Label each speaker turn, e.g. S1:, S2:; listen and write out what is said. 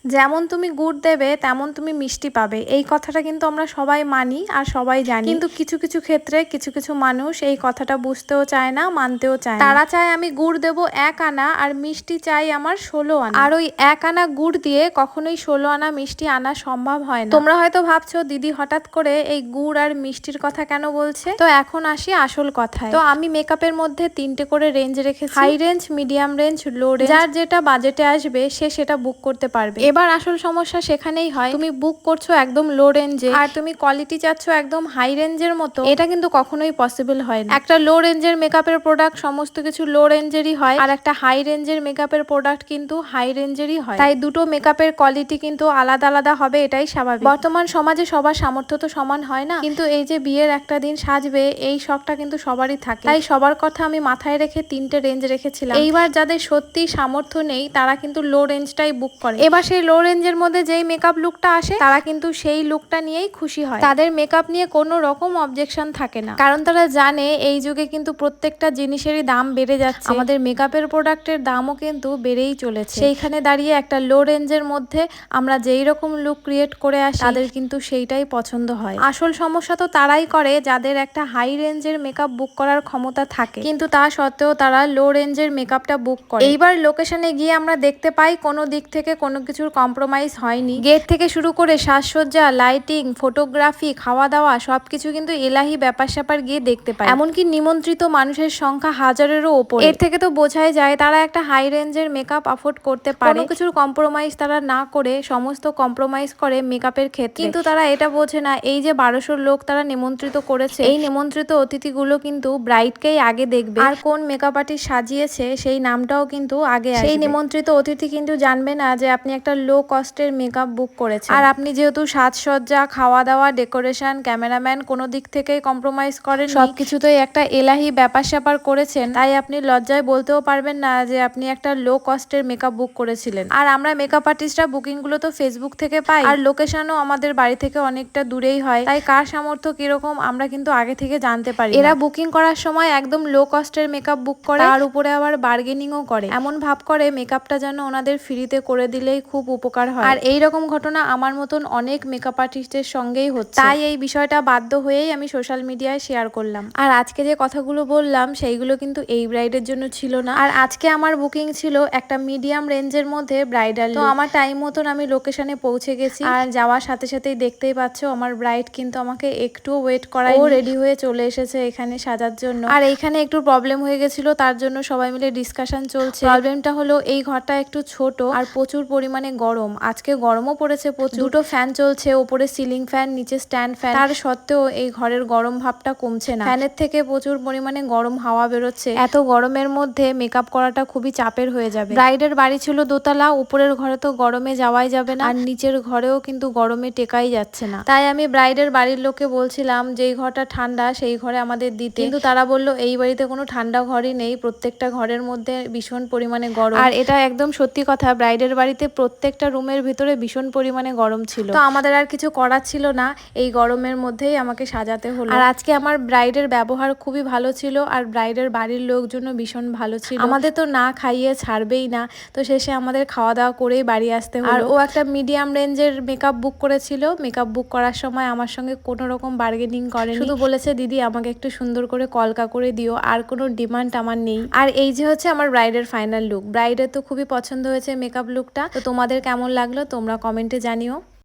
S1: যেমন তুমি গুড় দেবে তেমন তুমি মিষ্টি পাবে, এই কথাটা কিন্তু আমরা সবাই মানি আর সবাই জানি। কিন্তু কিছু কিছু ক্ষেত্রে কিছু কিছু মানুষ এই কথাটা বুঝতেও চায় না, মানতেও চায় না। তারা চায় আমি গুড় দেবো 1 আনা আর মিষ্টি চাই আমার 16 আনা। আর ওই 1 আনা গুড় দিয়ে কখনোই 16 আনা মিষ্টি আনা সম্ভব হয় না। তোমরা হয়তো ভাবছো দিদি হঠাৎ করে এই গুড় আর মিষ্টির কথা কেন বলছে। তো এখন আসি আসল কথায়। তো আমি মেকআপের মধ্যে 3টে করে রেঞ্জ রেখেছি, high range, medium range, low range. যার যেটা বাজেটে আসবে সে সেটা বুক করতে পারবে। এবার আসল সমস্যা সেখানেই হয়, তুমি বুক করছো একদম লো রেঞ্জে আর তুমি কোয়ালিটি চাচ্ছ একদম হাই রেঞ্জের মতো, এটা কিন্তু কখনোই পসিবল হয় না। একটা লো রেঞ্জের মেকআপের প্রোডাক্ট সমস্ত কিছু লো রেঞ্জেরই হয়, আর একটা হাই রেঞ্জের মেকআপের প্রোডাক্ট কিন্তু হাই রেঞ্জেরই হয়। তাই দুটো মেকআপের কোয়ালিটি কিন্তু আলাদা আলাদা হবে, এটাই স্বাভাবিক। বর্তমান সমাজে সবার সামর্থ্য তো সমান হয় না, কিন্তু এই যে বিয়ের একটা দিন সাজবে এই শখটা কিন্তু সবারই থাকে। তাই সবার কথা আমি মাথায় রেখে 3টে রেঞ্জ রেখেছিলাম। এইবার যাদের সত্যি সামর্থ্য নেই তারা কিন্তু লো রেঞ্জটাই বুক করে। এবার সেই লো রেঞ্জের মধ্যে যেই মেকআপ লুকটা আসে তারা কিন্তু সেই লুকটা নিয়েই খুশি হয়, তাদের মেকআপ নিয়ে কোনো রকম অবজেকশন থাকে না। কারণ তারা জানে এই যুগে কিন্তু প্রত্যেকটা জিনিসেরই দাম বেড়ে যাচ্ছে, আমাদের মেকআপের প্রোডাক্টের দামও কিন্তু বেড়েই চলেছে। সেইখানে দাঁড়িয়ে একটা লো রেঞ্জের মধ্যে আমরা যেই রকম লুক ক্রিয়েট করে আসি তাদের কিন্তু সেইটাই পছন্দ হয়। আসল সমস্যা তো তারাই করে যাদের একটা হাই রেঞ্জের মেকআপ বুক করার ক্ষমতা থাকে, কিন্তু তা সত্ত্বেও তারা লো রেঞ্জের মেকআপটা বুক করে। এইবার লোকেশনে গিয়ে আমরা দেখতে পাই কোনো দিক থেকে কোনো কিছুর কম্প্রোমাইজ হয়নি। গেট থেকে শুরু করে সাজসজ্জা, লাইটিং, ফটোগ্রাফি, খাওয়া দাওয়া সবকিছু কিন্তু এলাহি ব্যাপার স্যাপার গিয়ে দেখতে পাই। এমনকি নিমন্ত্রিত মানুষের সংখ্যা 1000-এরও ওপর। এর থেকে তো বোঝাই যায় তারা একটা হাই রেঞ্জের মেকআপ অ্যাফোর্ড করতে পারে। কোনো কিছুর কম্প্রোমাইজ তারা না করে সমস্ত কম্প্রোমাইজ করে মেকআপের ক্ষেত্রে। কিন্তু তারা এটা বোঝে না এই যে 1200 লোক তারা নিমন্ত্রিত করেছে, এই নিমন্ত্রিত অতিথিগুলো কিন্তু ব্রাইডকেই আগে দেখবে, আর কোন মেকআপ আর্টিস্ট সাজিয়েছে সেই নামটাও কিন্তু আগে আসবে। সেই নিমন্ত্রিত অতিথি কিন্তু জানবে না যে আপনি একটা লো কস্টের মেকআপ বুক করেছেন। আর আপনি যেহেতু সাজসজ্জা, খাওয়া দাওয়া, ডেকোরেশন, ক্যামেরাম্যান কোনো দিক থেকেই কম্প্রোমাইজ করেন, সবকিছুতেই একটা এলাহি ব্যাপার স্যাপার করেছেন, তাই আপনি লজ্জায় বলতেও পারবেন না যে আপনি একটা লো কস্টের মেকআপ বুক করেছিলেন। আর আমরা মেকআপ আর্টিস্টরা বুকিং গুলো তো ফেসবুক থেকে পাই, আর লোকেশনও আমাদের বাড়ি থেকে অনেকটা দূরেই হয়, তাই কার সামর্থ্য কিরকম আমরা কিন্তু আগে থেকে জানতে পারি। এরা বুকিং করার সময় একদম লো কস্টের মেকআপ বুক করে, তার উপরে আবার বার্গেনিংও করে, এমন ভাব করে মেকআপটা যেন ওনাদের ফ্রিতে করে দিলেই খুব উপকার হয়। আর এই রকম ঘটনা আমার মতন অনেক মেকআপ আর্টিস্টের সঙ্গেই হচ্ছে, তাই এই বিষয়টা বাধ্য হয়েই আমি সোশ্যাল মিডিয়ায় শেয়ার করলাম। আর আজকে যে কথাগুলো বললাম সেইগুলো কিন্তু এই ব্রাইডের জন্য ছিল না, আর আজকে আমার বুকিং ছিল একটা মিডিয়াম রেঞ্জের মধ্যে ব্রাইডাল। তো আমার টাইম মতন আমি লোকেশনে পৌঁছে গেছি, আর যাওয়ার সাথে সাথেই দেখতেই পাচ্ছ আমার ব্রাইড কিন্তু আমাকে একটুও ওয়েট করায়, ও রেডি হয়ে চলে এসেছে এখানে সাজার জন্য। আর এইখানে একটু প্রবলেম হয়ে গেছিল, তার জন্য সবাই মিলে ডিসকাশন চলছে। প্রবলেমটা হলো এই ঘরটা একটু ছোট আর প্রচুর পরিমাণে গরম, আজকে গরমও পড়েছে প্রচুর। দুটো ফ্যান চলছে, ওপরে সিলিং ফ্যান, নিচে স্ট্যান্ড ফ্যান, তার সত্ত্বেও এই ঘরের গরম ভাবটা কমছে না। ফ্যানের থেকে প্রচুর পরিমাণে গরম হাওয়া বেরোচ্ছে। এত গরমের মধ্যে মেকআপ করাটা খুবই চাপের হয়ে যাবে। ব্রাইডের বাড়ি ছিল দোতলা, উপরের ঘরে তো গরমে যাওয়াই যাবে না, আর নিচের ঘরেও কিন্তু গরমে টেকাই যাচ্ছে না। তাই আমি ব্রাইডের বাড়ির লোককে বলছিলাম যেই ঘরটা ঠান্ডা সেই ঘরে আমাদের দিতে, কিন্তু তারা বললো এই বাড়িতে কোনো ঠান্ডা ঘরই নেই, প্রত্যেকটা ঘরের মধ্যে ভীষণ পরিমাণে গরম। আর এটা একদম সত্যি কথা, ব্রাইডের বাড়িতে প্রত্যেকটা রুমের ভিতরে ভীষণ পরিমাণে গরম ছিল। তো আমাদের আর কিছু করার ছিল না, এই গরমের মধ্যেই আমাকে সাজাতে হলো। আর আজকে আমার ব্রাইডের ব্যবহার খুবই ভালো ছিল, আর ব্রাইডের বাড়ির লোকজনও ভীষণ ভালো ছিল। আমাদের তো না খাইয়ে ছাড়বেই না, তো শেষে আমাদের খাওয়া দাওয়া করেই বাড়ি আসতে হলো। আর ও একটা মিডিয়াম রেঞ্জের মেকআপ বুক করেছিল, মেকআপ বুক করার সময় আমার সঙ্গে কোনো রকম বার্গেনিং করেনি, শুধু বলেছে দিদি আমাকে একটু সুন্দর করে কলকা করে দিও, আর কোনো ডিমান্ড আমার নেই। আর এই যে হচ্ছে আমার ব্রাইডের ফাইনাল লুক। ব্রাইডের তো খুবই পছন্দ হয়েছে মেকআপ লুকটা, তো তোমাদের কেমন লাগলো তোমরা কমেন্টে জানিও।